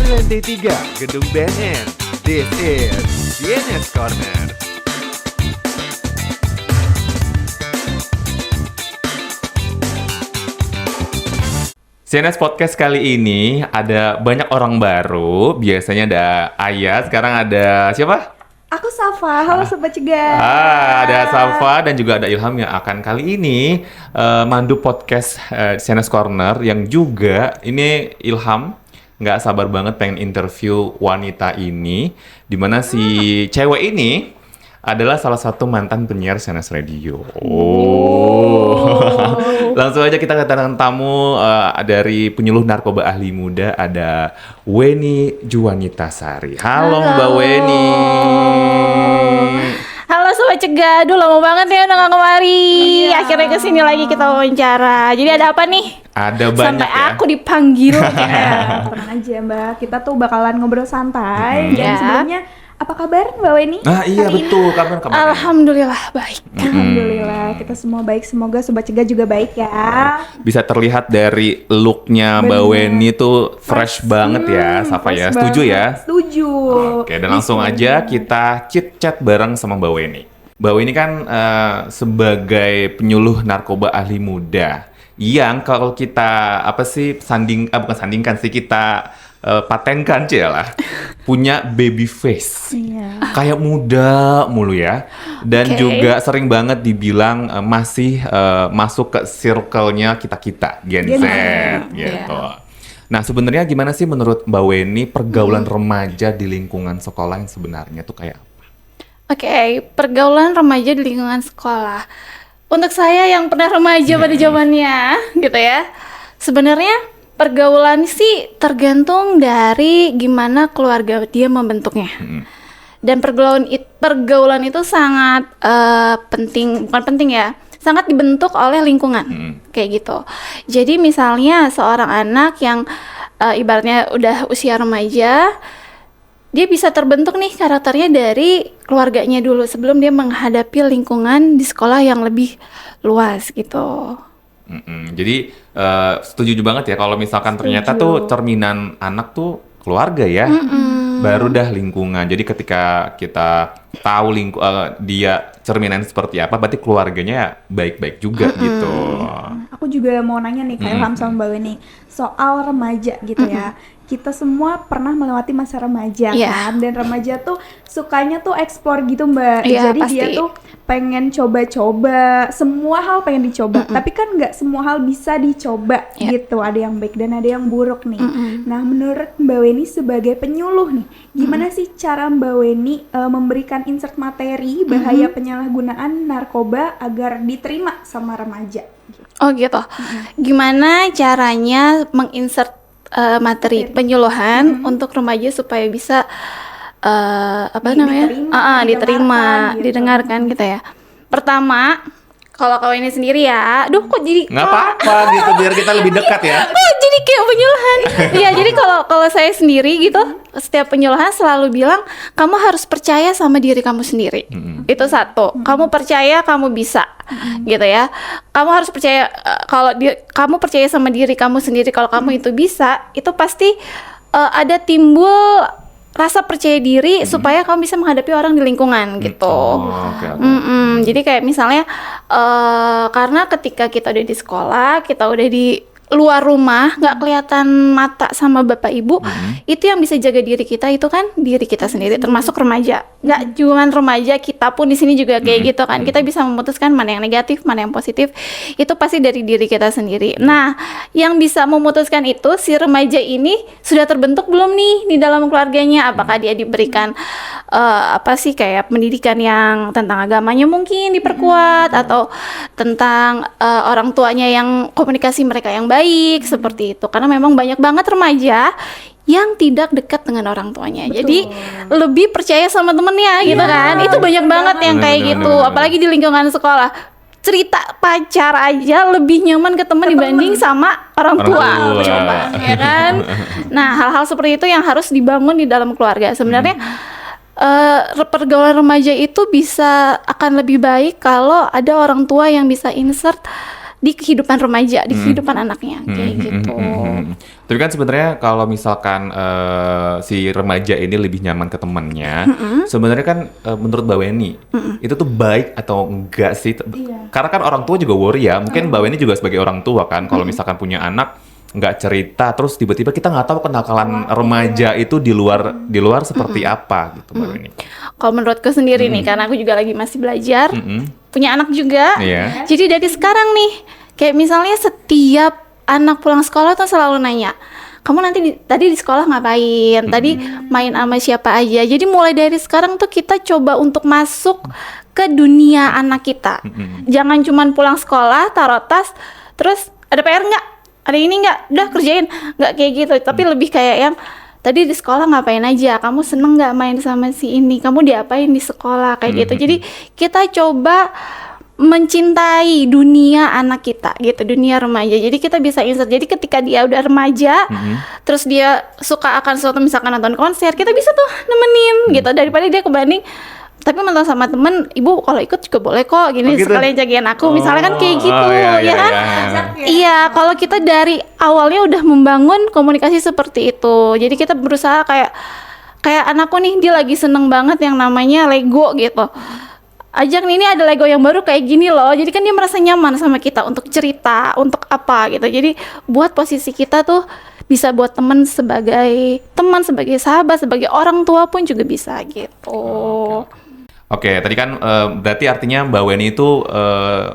Lantai 3, Gedung BNN. This is CNS Corner. CNS Podcast kali ini ada banyak orang baru. Biasanya ada Ayah, sekarang ada siapa? Aku Safa, halo Sobat Cegar. Ada Safa dan juga ada Ilham yang akan kali ini mandu podcast CNS Corner, yang juga ini Ilham nggak sabar banget pengen interview wanita ini, dimana si cewek ini adalah salah satu mantan penyiar CNS Radio. Langsung aja kita kedatangan tamu dari penyuluh narkoba ahli muda, ada Weni Juwanita Sari. Halo Mbak Weni. Halo Sobat Cegar, aduh lama banget ya udah gak kemari. Akhirnya kesini lagi kita wawancara. Jadi ada apa nih? Ada banyak sampai ya. aku dipanggil. Tenang aja Mbak, kita tuh bakalan ngobrol santai. Dan sebelumnya, apa kabar Mbak Weni? Iya betul, kabar. Alhamdulillah baik. Alhamdulillah, kita semua baik. Semoga Sobat Cegar juga baik ya. Bisa terlihat dari looknya Mbak Weni tuh fresh banget ya, Safa ya. Setuju ya? Setuju. Oke, dan langsung aja kita chit-chat bareng sama Mbak Weni. Mbak Weni kan sebagai penyuluh narkoba ahli muda, yang kalau kita bukan sandingkan sih, kita patenkan lah, punya baby face, kayak muda mulu ya, dan juga sering banget dibilang masih masuk ke circle-nya kita Gen Z gitu. Nah sebenarnya gimana sih menurut Mbak Weni pergaulan remaja di lingkungan sekolah yang sebenarnya tuh kayak apa? Oke, pergaulan remaja di lingkungan sekolah. Untuk saya yang pernah remaja pada zamannya, gitu ya. Sebenarnya pergaulan sih tergantung dari gimana keluarga dia membentuknya. Dan pergaulan itu sangat bukan penting ya, sangat dibentuk oleh lingkungan, kayak gitu. Jadi misalnya seorang anak yang ibaratnya udah usia remaja, dia bisa terbentuk nih karakternya dari keluarganya dulu sebelum dia menghadapi lingkungan di sekolah yang lebih luas gitu. Jadi setuju banget ya kalau misalkan ternyata tuh cerminan anak tuh keluarga ya, baru dah lingkungan. Jadi ketika kita tahu dia cerminan seperti apa, berarti keluarganya baik-baik juga gitu. Aku juga mau nanya nih Kak Ilham sama Mbak Weni soal remaja gitu ya. Kita semua pernah melewati masa remaja kan, dan remaja tuh sukanya tuh explore gitu Mbak. Jadi pasti. Dia tuh pengen coba-coba, semua hal pengen dicoba. Tapi kan nggak semua hal bisa dicoba gitu. Ada yang baik dan ada yang buruk nih. Nah menurut Mbak Weni sebagai penyuluh nih, gimana sih cara Mbak Weni memberikan insert materi bahaya penyalahgunaan narkoba agar diterima sama remaja? Oh gitu. Gimana caranya menginsert materi penyuluhan untuk remaja supaya bisa diterima, didengarkan gitu ya. Pertama, kalau kau ini sendiri ya, kok jadi nggak apa-apa gitu, biar kita lebih dekat ya. Oh jadi kayak penyuluhan. Ya jadi kalau saya sendiri gitu, setiap penyuluhan selalu bilang kamu harus percaya sama diri kamu sendiri. Itu satu. Kamu percaya kamu bisa, gitu ya. Kamu harus percaya kamu percaya sama diri kamu sendiri. Kalau kamu itu bisa, itu pasti ada timbul rasa percaya diri supaya kamu bisa menghadapi orang di lingkungan gitu. Jadi kayak misalnya karena ketika kita udah di sekolah, kita udah di luar rumah, nggak kelihatan mata sama bapak ibu, itu yang bisa jaga diri kita itu kan diri kita sendiri, termasuk remaja. Nggak cuma remaja, kita pun di sini juga kayak gitu kan. Kita bisa memutuskan mana yang negatif, mana yang positif. Itu pasti dari diri kita sendiri. Nah, yang bisa memutuskan itu si remaja ini sudah terbentuk belum nih di dalam keluarganya? Apakah dia diberikan kayak pendidikan yang tentang agamanya mungkin diperkuat, atau tentang orang tuanya yang komunikasi mereka yang baik, seperti itu. Karena memang banyak banget remaja yang tidak dekat dengan orang tuanya. Jadi lebih percaya sama temennya gitu kan. Itu banyak banget yang kayak gitu. Apalagi di lingkungan sekolah. Cerita pacar aja lebih nyaman ke teman dibanding sama orang tua. Coba, ya kan? Nah, hal-hal seperti itu yang harus dibangun di dalam keluarga. Sebenarnya pergaulan remaja itu akan lebih baik kalau ada orang tua yang bisa insert di kehidupan remaja, di kehidupan anaknya kayak gitu. Tapi kan sebenarnya kalau misalkan si remaja ini lebih nyaman ke temennya, sebenarnya kan menurut Mbak Weni itu tuh baik atau enggak sih? Karena kan orang tua juga worry ya. Mungkin Mbak Weni juga sebagai orang tua kan, kalau misalkan punya anak nggak cerita, terus tiba-tiba kita nggak tahu kenakalan remaja itu di luar seperti apa gitu, Mbak Weni. Kalau menurutku sendiri nih, karena aku juga lagi masih belajar, punya anak juga. Iya. Jadi dari sekarang nih, kayak misalnya setiap anak pulang sekolah tuh selalu nanya, kamu nanti tadi di sekolah ngapain? Tadi main sama siapa aja? Jadi mulai dari sekarang tuh kita coba untuk masuk ke dunia anak kita. Jangan cuman pulang sekolah, taruh tas, terus ada PR nggak? Ada ini nggak? Udah kerjain? Nggak kayak gitu. Tapi lebih kayak yang tadi di sekolah ngapain aja? Kamu seneng nggak main sama si ini? Kamu diapain di sekolah? Kayak gitu. Jadi kita coba mencintai dunia anak kita gitu, dunia remaja. Jadi kita bisa insert. Jadi ketika dia udah remaja, terus dia suka akan sesuatu, misalkan nonton konser, kita bisa tuh nemenin gitu, daripada dia kebanding tapi nonton sama temen, ibu kalau ikut juga boleh kok gini, gitu? sekalian jagain aku, misalnya kan kayak gitu, ya kan? Iya, kalau kita dari awalnya udah membangun komunikasi seperti itu. Jadi kita berusaha kayak anakku nih, dia lagi seneng banget yang namanya Lego gitu. Ajak nih, ini ada Lego yang baru kayak gini loh. Jadi kan dia merasa nyaman sama kita untuk cerita, untuk apa gitu. Jadi buat posisi kita tuh bisa buat teman, sebagai sahabat, sebagai orang tua pun juga bisa gitu. Oke, tadi kan berarti artinya Mbak Weni itu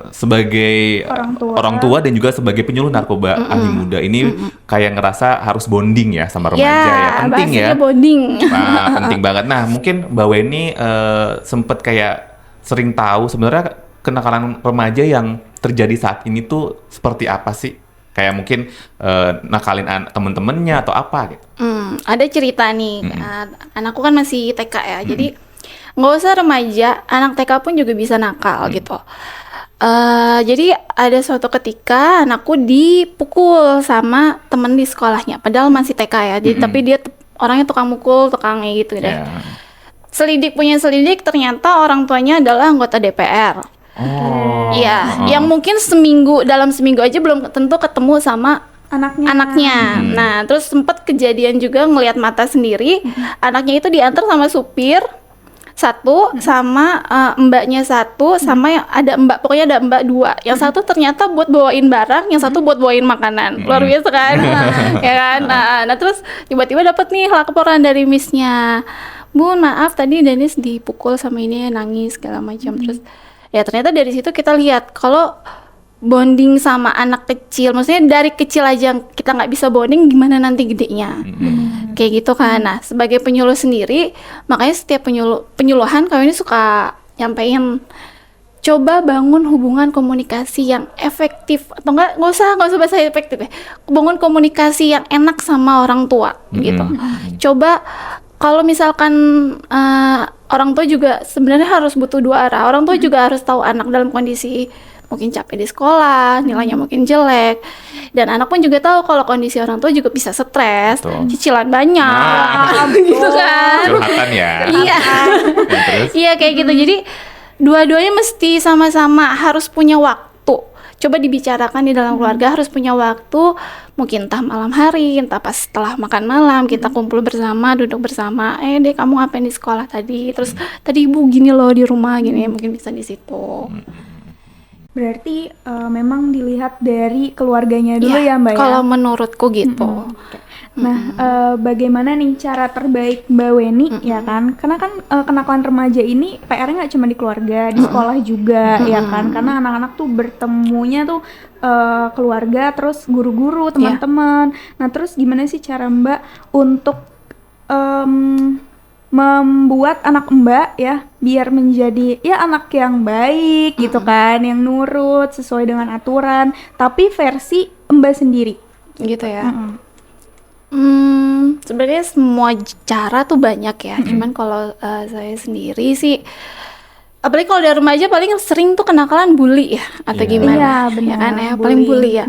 sebagai orang tua dan juga sebagai penyuluh narkoba ahli muda ini kayak ngerasa harus bonding ya sama remaja ya, penting ya. Bonding. Nah, penting banget. Nah, mungkin Mbak Weni sempet kayak sering tahu sebenarnya kenakalan remaja yang terjadi saat ini tuh seperti apa sih? Kayak mungkin nakalin temen-temennya atau apa gitu. Ada cerita nih, anakku kan masih TK ya, jadi nggak usah remaja, anak TK pun juga bisa nakal gitu. Jadi ada suatu ketika anakku dipukul sama temen di sekolahnya, padahal masih TK ya, jadi tapi dia orangnya tukang mukul, tukang gitu deh. Selidik ternyata orang tuanya adalah anggota DPR. Iya, yang mungkin dalam seminggu aja belum tentu ketemu sama anaknya. Nah, terus sempat kejadian juga ngelihat mata sendiri, anaknya itu diantar sama supir satu, sama mbaknya satu, sama yang ada mbak, pokoknya ada mbak dua. Yang satu ternyata buat bawain barang, yang satu buat bawain makanan. Luar biasa kan? Ya kan? Nah, terus tiba-tiba dapat nih laporan dari missnya. Bun, maaf tadi Dennis dipukul sama ini, nangis segala macam. Terus ya ternyata dari situ kita lihat kalau bonding sama anak kecil, maksudnya dari kecil aja kita nggak bisa bonding, gimana nanti gedenya. Kayak gitu kan. Nah, sebagai penyuluh sendiri, makanya setiap penyuluhan kami ini suka nyampein, coba bangun hubungan komunikasi yang efektif, atau nggak usah bahasa efektif ya, bangun komunikasi yang enak sama orang tua gitu. Coba kalau misalkan orang tua juga sebenarnya harus butuh dua arah. Orang tua juga harus tahu anak dalam kondisi mungkin capek di sekolah, nilainya mungkin jelek, dan anak pun juga tahu kalau kondisi orang tua juga bisa stres, cicilan banyak, gitu kan? Curhatan ya. Iya, iya kayak gitu. Jadi dua-duanya mesti sama-sama harus punya waktu. Coba dibicarakan di dalam keluarga, harus punya waktu, mungkin entah malam hari, entah pas setelah makan malam, kita kumpul bersama, duduk bersama, dek kamu ngapain di sekolah tadi, terus tadi ibu gini loh di rumah, gini, mungkin bisa di situ. Berarti memang dilihat dari keluarganya dulu ya Mbak ya? Kalau menurutku gitu. Nah, bagaimana nih cara terbaik Mbak Weni ya kan? Karena kan kenakalan remaja ini PR-nya nggak cuma di keluarga, di sekolah juga ya kan? Karena anak-anak tuh bertemunya tuh keluarga, terus guru-guru, teman-teman. Nah, terus gimana sih cara Mbak untuk membuat anak Mbak ya biar menjadi ya anak yang baik gitu kan, yang nurut sesuai dengan aturan, tapi versi Mbak sendiri gitu ya. Sebenarnya semua cara tuh banyak ya. Cuman kalau saya sendiri sih, apalagi kalau dari remaja paling sering tuh kenakalan bully ya atau gimana? Iya, benar. Ya kan, paling bully ya.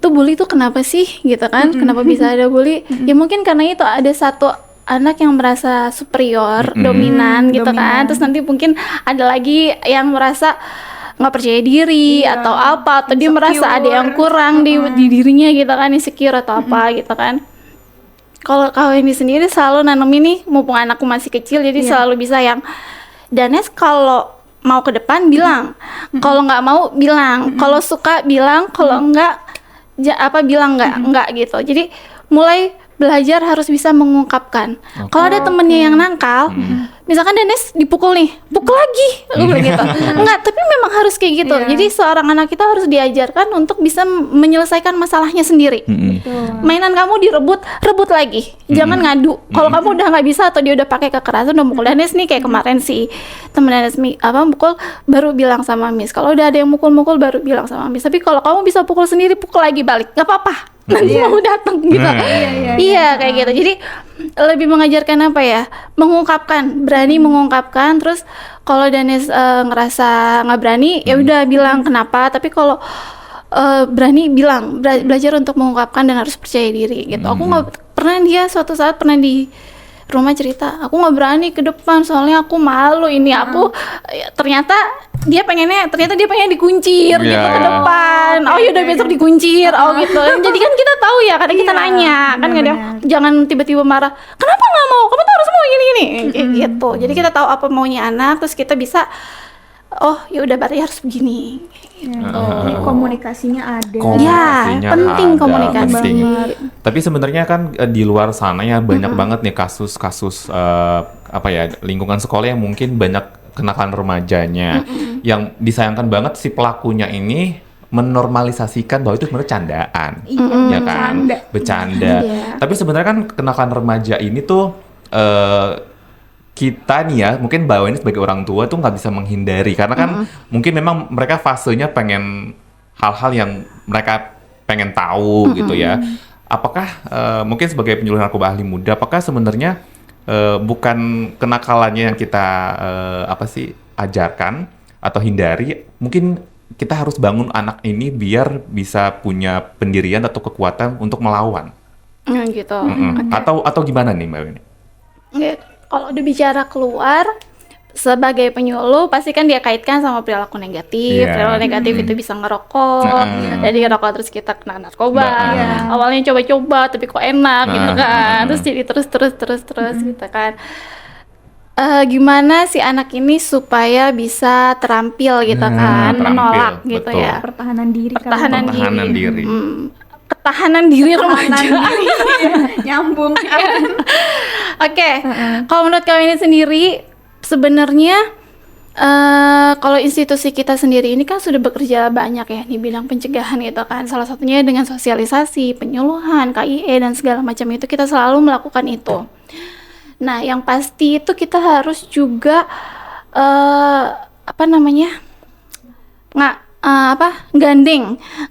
Tuh bully tuh kenapa sih gitu kan? Kenapa bisa ada bully? Ya mungkin karena itu ada satu anak yang merasa superior, dominan gitu kan. Terus nanti mungkin ada lagi yang merasa nggak percaya diri Iya, atau apa, atau dia merasa ada yang insecure. kurang di dirinya gitu kan, insecure atau apa gitu kan. Kalau ini sendiri selalu nanemin nih, mumpung anakku masih kecil, jadi selalu bisa yang Danes kalau mau ke depan bilang, kalau nggak mau bilang, kalau suka bilang, kalau enggak bilang enggak gitu. Jadi mulai belajar harus bisa mengungkapkan. Kalau ada temennya yang nakal, misalkan Danes dipukul nih, pukul lagi, aku bilang gitu. Enggak, tapi memang harus kayak gitu. Iya. Jadi seorang anak kita harus diajarkan untuk bisa menyelesaikan masalahnya sendiri. Betul. Mainan kamu rebut lagi, jangan ngadu. Kalau kamu udah nggak bisa atau dia udah pakai kekerasan, udah mukul Danes nih, kayak kemarin si temen Danes mukul, baru bilang sama Miss. Kalau udah ada yang mukul baru bilang sama Miss. Tapi kalau kamu bisa pukul sendiri, pukul lagi balik, nggak apa-apa. Nanti mau datang gitu. Iya kayak gitu. Jadi lebih mengajarkan apa ya? Mengungkapkan, berani mengungkapkan. Terus kalau Danes ngerasa nggak berani, ya udah bilang kenapa. Tapi kalau berani bilang, belajar untuk mengungkapkan dan harus percaya diri gitu. Aku nggak pernah, dia suatu saat pernah di rumah cerita, aku nggak berani ke depan soalnya aku malu ini. Aku ternyata dia pengen dikuncir gitu ke depan. Oh yaudah besok dikuncir, oh gitu. Jadi kan kita tahu ya, kadang kita nanya kan, kadang jangan tiba-tiba marah, kenapa nggak mau, kamu tuh harus mau gini kayak gitu. Jadi kita tahu apa maunya anak, terus kita bisa, oh ya udah berarti harus begini. Jadi komunikasinya ada. Komunikasinya penting ada, komunikasi. penting. Tapi sebenarnya kan di luar sana ya banyak banget nih kasus-kasus lingkungan sekolah yang mungkin banyak kenakalan remajanya, yang disayangkan banget si pelakunya ini menormalisasikan bahwa itu sebenarnya candaan, ya kan, bercanda. Tapi sebenarnya kan kenakalan remaja ini tuh kita nih ya, mungkin Mbak Weni sebagai orang tua tuh nggak bisa menghindari, karena kan mungkin memang mereka fasenya pengen hal-hal yang mereka pengen tahu gitu ya. Apakah mungkin sebagai penyuluh narkoba ahli muda, apakah sebenarnya bukan kenakalannya yang kita ajarkan atau hindari, mungkin kita harus bangun anak ini biar bisa punya pendirian atau kekuatan untuk melawan. Gitu. Atau gimana nih Mbak Weni? Kalau udah bicara keluar sebagai penyuluh, pasti kan dia kaitkan sama perilaku negatif. Perilaku negatif itu bisa ngerokok, jadi ngerokok terus kita kena narkoba. Awalnya coba-coba tapi kok enak gitu kan, terus jadi terus gitu kan. Gimana si anak ini supaya bisa terampil gitu kan, menolak gitu betul. ya. Pertahanan diri. Pertahanan diri. Ketahanan diri remaja. Nyambung. Oke, kalau menurut kami ini sendiri, sebenarnya kalau institusi kita sendiri ini kan sudah bekerja banyak ya di bidang pencegahan gitu kan. Salah satunya dengan sosialisasi, penyuluhan, KIE dan segala macam itu kita selalu melakukan itu. Nah, yang pasti itu kita harus juga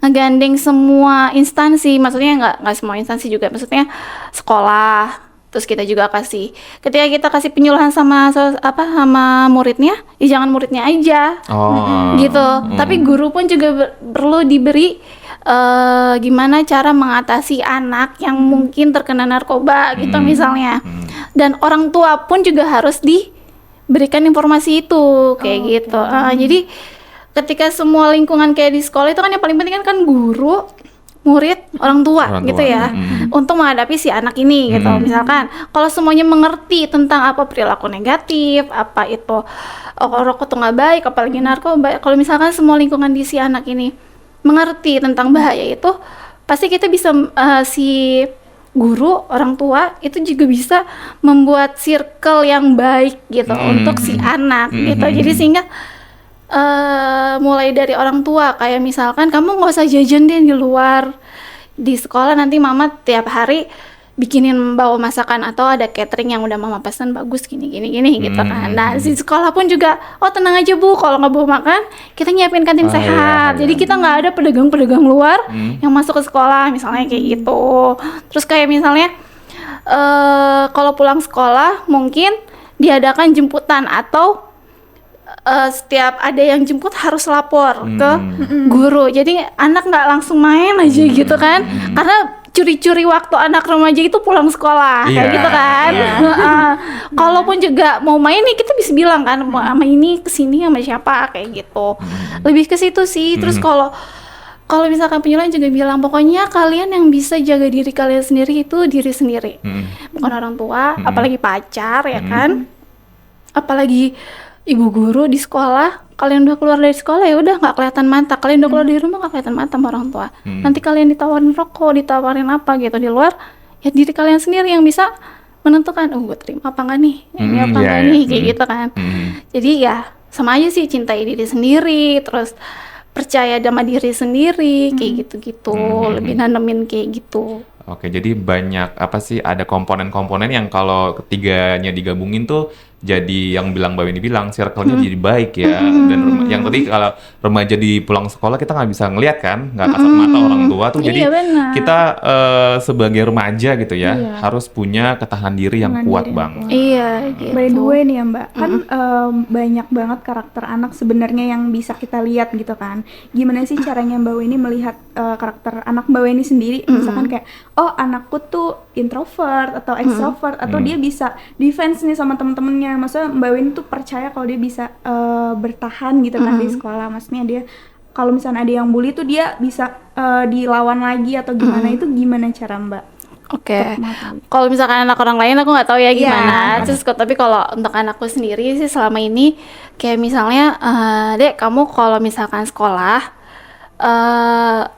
ngegandeng semua instansi, maksudnya nggak semua instansi juga, maksudnya sekolah, terus kita juga ketika kita kasih penyuluhan sama muridnya, ya jangan muridnya aja, gitu. Tapi guru pun juga perlu diberi gimana cara mengatasi anak yang mungkin terkena narkoba gitu misalnya, dan orang tua pun juga harus diberikan informasi itu kayak gitu. Jadi ketika semua lingkungan kayak di sekolah itu kan yang paling penting kan guru, murid, orang tua gitu ya, untuk menghadapi si anak ini gitu. Misalkan kalau semuanya mengerti tentang apa perilaku negatif, apa itu rokok tuh nggak baik, apalagi narkoba. Kalau misalkan semua lingkungan di si anak ini mengerti tentang bahaya itu, pasti kita bisa si guru, orang tua itu juga bisa membuat circle yang baik gitu untuk si anak gitu. Jadi sehingga mulai dari orang tua, kayak misalkan kamu nggak usah jajan deh di luar, di sekolah nanti mama tiap hari bikinin bawa masakan atau ada catering yang udah mama pesan bagus gini gitu kan. Nah di sekolah pun juga, oh tenang aja bu, kalau nggak bawa makan kita nyiapin kantin sehat. Jadi kita nggak ada pedagang-pedagang luar yang masuk ke sekolah misalnya kayak gitu. Terus kayak misalnya kalau pulang sekolah mungkin diadakan jemputan, atau setiap ada yang jemput harus lapor ke guru. Jadi anak nggak langsung main aja gitu kan, karena curi-curi waktu anak remaja itu pulang sekolah kayak Iya, gitu kan. iya. Heeh. Kalaupun juga mau main nih kita bisa bilang kan mau sama ini kesini sama siapa kayak gitu. Lebih ke situ sih. Terus kalau misalkan penyuluhan juga bilang pokoknya kalian yang bisa jaga diri kalian sendiri itu diri sendiri, bukan orang tua, apalagi pacar ya kan, apalagi ibu guru di sekolah. Kalian udah keluar dari sekolah ya udah nggak kelihatan mata, kalian udah keluar dari rumah nggak kelihatan mata sama orang tua. Nanti kalian ditawarin rokok, ditawarin apa gitu di luar, ya diri kalian sendiri yang bisa menentukan, oh gue terima apa nggak nih, ini apa Iya, nggak iya. nih, kayak gitu kan. Jadi ya sama aja sih, cintai diri sendiri, terus percaya sama diri sendiri, kayak gitu-gitu, lebih nanemin kayak gitu. Oke, jadi banyak apa sih, ada komponen-komponen yang kalau ketiganya digabungin tuh jadi yang bilang Mbak Weni bilang circle-nya jadi baik ya. Dan yang tadi kalau remaja di pulang sekolah kita nggak bisa ngelihat kan, nggak kasat mata orang tua tuh. Jadi Iya, benar. kita sebagai remaja gitu ya harus punya ketahanan diri yang Ketahanan kuat diri yang banget. Iya gitu. By the way nih ya Mbak, kan banyak banget karakter anak sebenarnya yang bisa kita lihat gitu kan. Gimana sih caranya Mbak Weni melihat karakter anak Mbak Weni sendiri? Misalkan kayak, oh anakku tuh introvert atau extrovert atau dia bisa defense nih sama temen-temennya. Maksudnya Mbak Weni tuh percaya kalau dia bisa bertahan gitu kan di sekolah. Maksudnya dia kalau misalnya ada yang bully tuh dia bisa dilawan lagi atau gimana, itu gimana cara Mbak? Oke. Kalau misalkan anak orang lain aku nggak tahu ya gimana. Iya. Terus tapi kalau untuk anakku sendiri sih selama ini kayak misalnya, Dek kamu kalau misalkan sekolah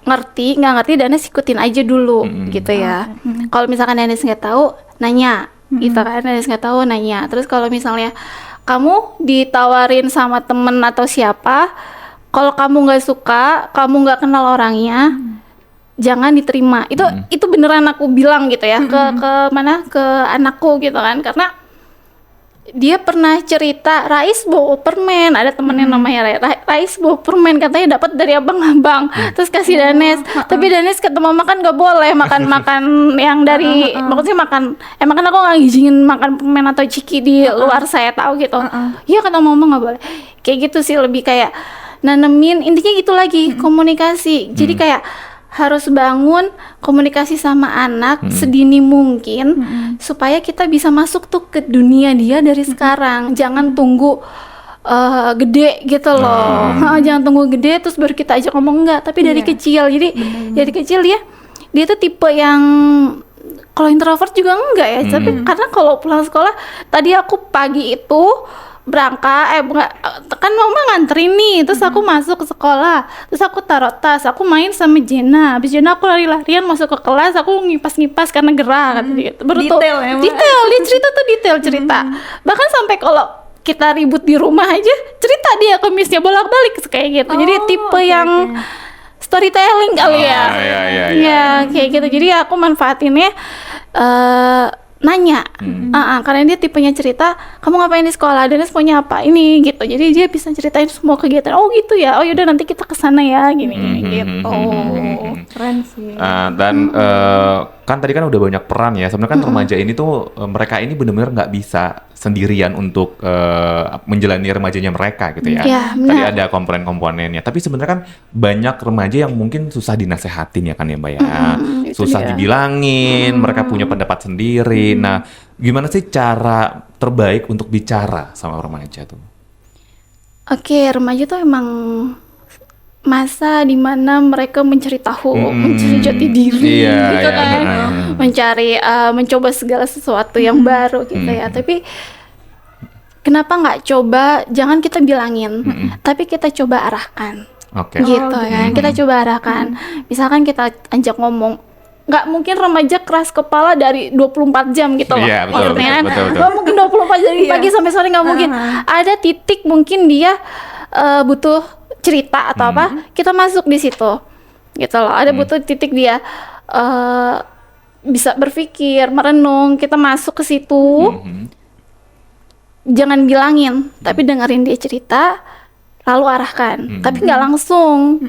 nggak ngerti Danes ikutin aja dulu gitu ya. Kalau misalkan Danes nggak tahu nanya gitu kan, Danes nggak tahu nanya. Terus kalau misalnya kamu ditawarin sama temen atau siapa, kalau kamu nggak suka, kamu nggak kenal orangnya, jangan diterima. Itu beneran aku bilang gitu ya ke anakku gitu kan, karena dia pernah cerita Rais bawa permen, ada temennya namanya Rais bawa permen, katanya dapat dari abang-abang, terus kasih Danes, tapi Danes kata mama kan nggak boleh makan yang dari, maksudnya makan aku nggak ngizinin makan permen atau ciki di luar, saya tahu gitu. Iya kata mama nggak boleh, kayak gitu sih, lebih kayak nanemin, intinya gitu lagi, komunikasi. Jadi kayak harus bangun komunikasi sama anak sedini mungkin supaya kita bisa masuk tuh ke dunia dia dari sekarang. Jangan tunggu gede gitu loh. Jangan tunggu gede terus baru kita ajak ngomong, enggak, tapi dari kecil. Jadi dari kecil dia tuh tipe yang kalau introvert juga enggak ya, tapi karena kalau pulang sekolah tadi aku pagi itu berangkat kan mama nganterin nih, terus aku masuk ke sekolah, terus aku taruh tas, aku main sama Jena, habis Jena aku lari-larian masuk ke kelas, aku ngipas-ngipas karena gerah gitu. Baru Detail ya, Mbak? detail, dia cerita tuh detail cerita, bahkan sampai kalau kita ribut di rumah aja cerita dia kemisnya bolak-balik kayak gitu. Jadi tipe yang storytelling kali ya. Ya kayak gitu. Jadi aku manfaatinnya nanya, karena dia tipenya cerita, kamu ngapain di sekolah, Danes punya apa ini gitu, jadi dia bisa ceritain semua kegiatan. Oh gitu ya, oh yaudah nanti kita kesana ya, gini gitu. Keren sih. Dan kan tadi kan udah banyak peran ya. Sebenarnya kan remaja ini tuh mereka ini benar-benar nggak bisa sendirian untuk menjalani remajanya mereka gitu ya. Iya, Tadi benar. ada komponen-komponennya. Tapi sebenarnya kan banyak remaja yang mungkin susah dinasehatin ya kan ya Mbak ya. itu Susah dia. dibilangin, mereka punya pendapat sendiri. Nah, gimana sih cara terbaik untuk bicara sama remaja tuh? Oke, remaja tuh emang masa dimana mereka mencari tahu, mencari jati diri, Iya, gitu iya, kan, iya. mencari, mencoba segala sesuatu yang baru gitu ya. Tapi kenapa nggak coba? Jangan kita bilangin, tapi kita coba arahkan, Oke. gitu kan. Kita coba arahkan. Misalkan kita ajak ngomong, nggak mungkin remaja keras kepala dari 24 jam gitu loh. Iya, betul, Maksudnya kan, betul. nggak mungkin 24 jam dari pagi sampai sore, nggak mungkin. Ada titik mungkin dia butuh cerita atau apa, kita masuk di situ gitu loh. Ada butuh titik dia bisa berpikir, merenung, kita masuk ke situ. Jangan bilangin, tapi dengerin dia cerita, lalu arahkan, tapi nggak langsung.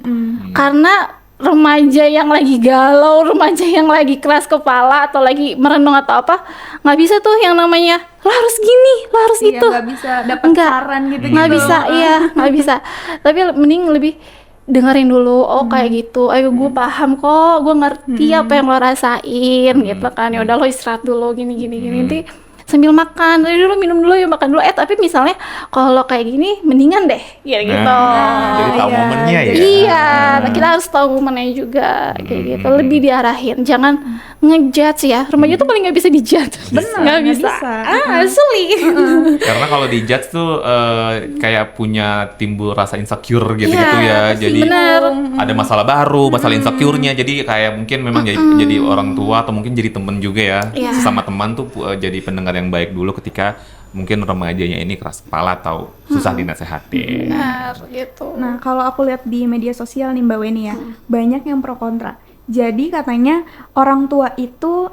Karena remaja yang lagi galau, remaja yang lagi keras kepala atau lagi merenung atau apa, nggak bisa tuh yang namanya lo harus gini, lo harus Iya, itu. nggak bisa dapat Nggak. saran gitu. Nggak bisa, iya nggak bisa. Tapi mending lebih dengerin dulu, oh kayak gitu, ayo gue paham kok, gue ngerti apa yang lo rasain gitu kan, ya udah lo istirahat dulu gini nanti sambil makan, tadi dulu minum dulu ya makan dulu, tapi misalnya kalau kayak gini mendingan deh gitu. Jadi tahu momennya ya. Iya, kita harus tahu momennya juga kayak gitu, lebih diarahin, jangan ngejudge ya, remaja tuh paling nggak bisa dijudge, nggak bisa. Sulit. Karena kalau dijudge tuh kayak punya timbul rasa insecure gitu-gitu ya. Jadi ada masalah baru, masalah insecure-nya. Jadi kayak mungkin memang jadi orang tua atau mungkin jadi temen juga ya. Sesama teman tuh jadi pendengar yang baik dulu ketika mungkin remajanya ini keras kepala atau susah dinasehatin. Benar gitu. Nah, kalau aku lihat di media sosial nih Mbak Weni ya, banyak yang pro kontra. Jadi katanya orang tua itu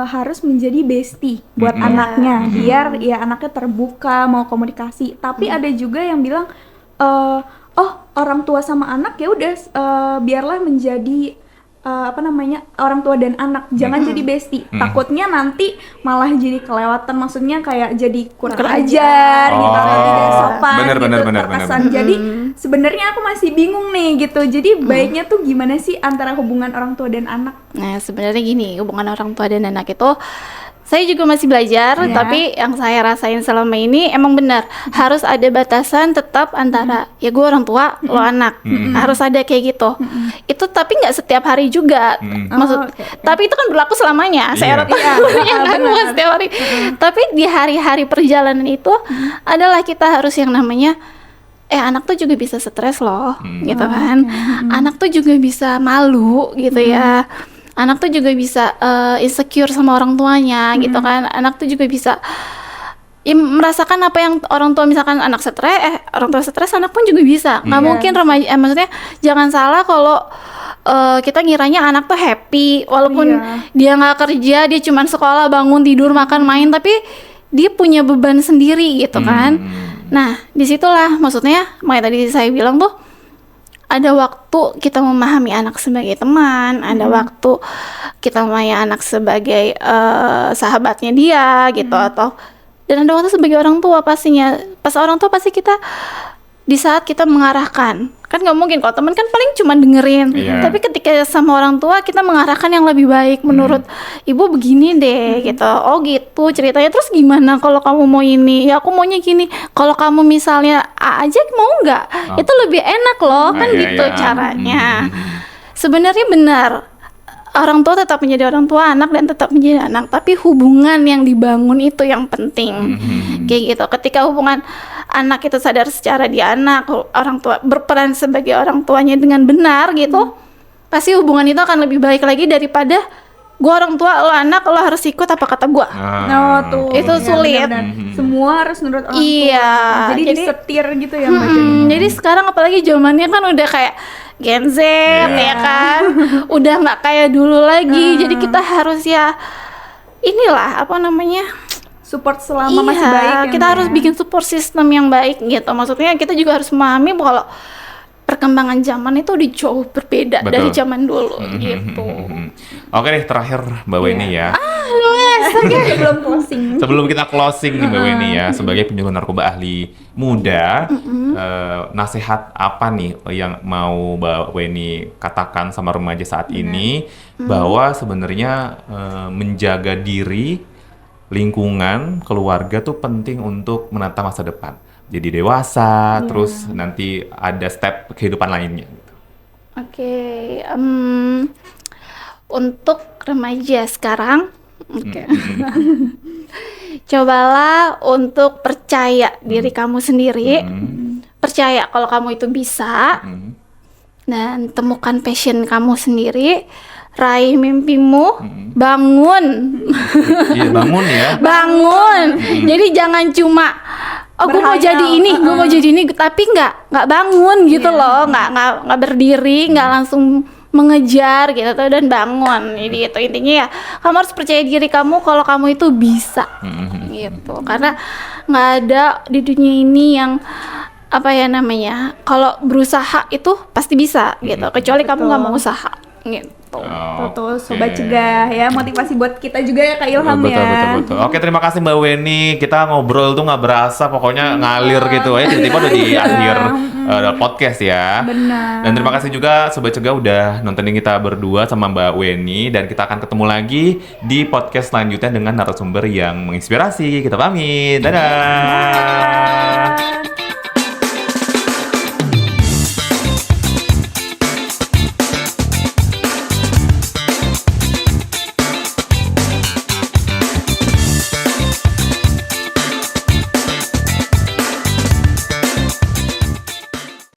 harus menjadi bestie buat anaknya, biar ya anaknya terbuka mau komunikasi. Tapi ada juga yang bilang, oh orang tua sama anak ya udah biarlah menjadi orang tua dan anak, jangan jadi bestie. Takutnya nanti malah jadi kelewatan, maksudnya kayak jadi kurang ajar gitu, tidak sopan terkesan. Jadi sebenarnya aku masih bingung nih gitu. Jadi baiknya tuh gimana sih antara hubungan orang tua dan anak? Nah sebenarnya gini, hubungan orang tua dan anak itu saya juga masih belajar, tapi yang saya rasain selama ini emang benar harus ada batasan tetap antara ya gue orang tua, lo anak, harus ada kayak gitu. Itu tapi nggak setiap hari juga, tapi itu kan berlaku selamanya. Saya rasa kan bukan setiap hari. Tapi di hari-hari perjalanan itu adalah kita harus yang namanya anak tuh juga bisa stres loh, gitu kan. Anak tuh juga bisa malu gitu ya. Anak tuh juga bisa insecure sama orang tuanya gitu kan. Anak tuh juga bisa merasakan apa yang orang tua, misalkan anak stres, orang tua stres, anak pun juga bisa. Nggak mungkin remaja, maksudnya jangan salah kalau kita ngiranya anak tuh happy walaupun dia nggak kerja, dia cuma sekolah, bangun, tidur, makan, main, tapi dia punya beban sendiri gitu kan. Nah disitulah maksudnya makanya tadi saya bilang tuh ada waktu kita memahami anak sebagai teman, ada waktu kita memahami anak sebagai sahabatnya dia gitu, atau dan ada waktu sebagai orang tua pastinya. Pas orang tua pasti kita di saat kita mengarahkan, kan nggak mungkin kalau teman kan paling cuma dengerin, tapi ketika sama orang tua kita mengarahkan yang lebih baik. Menurut ibu begini deh gitu, oh gitu ceritanya, terus gimana kalau kamu mau ini, ya aku maunya gini, kalau kamu misalnya A aja mau nggak, itu lebih enak loh kan gitu caranya. Sebenarnya benar, orang tua tetap menjadi orang tua, anak dan tetap menjadi anak, tapi hubungan yang dibangun itu yang penting. Kayak gitu, ketika hubungan anak itu sadar secara dia anak, orang tua berperan sebagai orang tuanya dengan benar gitu, pasti hubungan itu akan lebih baik lagi daripada gue orang tua, lo anak, lo harus ikut apa kata gue. Itu sulit. Semua harus menurut orang tua. Jadi disetir gitu ya Mbak. Jadi sekarang apalagi zamannya kan udah kayak Gen Z ya kan, udah nggak kayak dulu lagi. Jadi kita harus ya inilah apa namanya, support selama masih baik. Kita harus bikin support system yang baik gitu. Maksudnya kita juga harus memahami kalau perkembangan zaman itu udah jauh berbeda dari zaman dulu gitu. Oke deh, terakhir Mbak Weni ya. Sebelum closing. Sebelum kita closing nih Mbak Weni ya, sebagai penyuluh narkoba ahli muda, nasihat apa nih yang mau Mbak Weni katakan sama remaja saat ini bahwa sebenarnya menjaga diri, lingkungan, keluarga tuh penting untuk menata masa depan. Jadi dewasa, terus nanti ada step kehidupan lainnya. Gitu. Untuk remaja sekarang, cobalah untuk percaya diri kamu sendiri, percaya kalau kamu itu bisa, dan temukan passion kamu sendiri, raih mimpimu, bangun. Iya, bangun ya. Bangun. Jadi jangan cuma gue mau jadi ini, gue mau jadi ini, tapi nggak bangun gitu loh, nggak berdiri, nggak langsung mengejar gitu dan bangun. Jadi itu intinya ya, kamu harus percaya diri kamu kalau kamu itu bisa gitu, karena nggak ada di dunia ini yang apa ya namanya, kalau berusaha itu pasti bisa gitu, kecuali kamu nggak mau usaha gitu. Tuh, sobat cegah ya, motivasi buat kita juga ya Kak Ilham Betul, ya. betul. Oke, terima kasih Mbak Weni. Kita ngobrol tuh nggak berasa, pokoknya ngalir gitu aja. Tiba-tiba udah di akhir podcast ya. Benar. Dan terima kasih juga Sobat Cegah udah nontonin kita berdua sama Mbak Weni. Dan kita akan ketemu lagi di podcast selanjutnya dengan narasumber yang menginspirasi. Kita pamit. Dadah.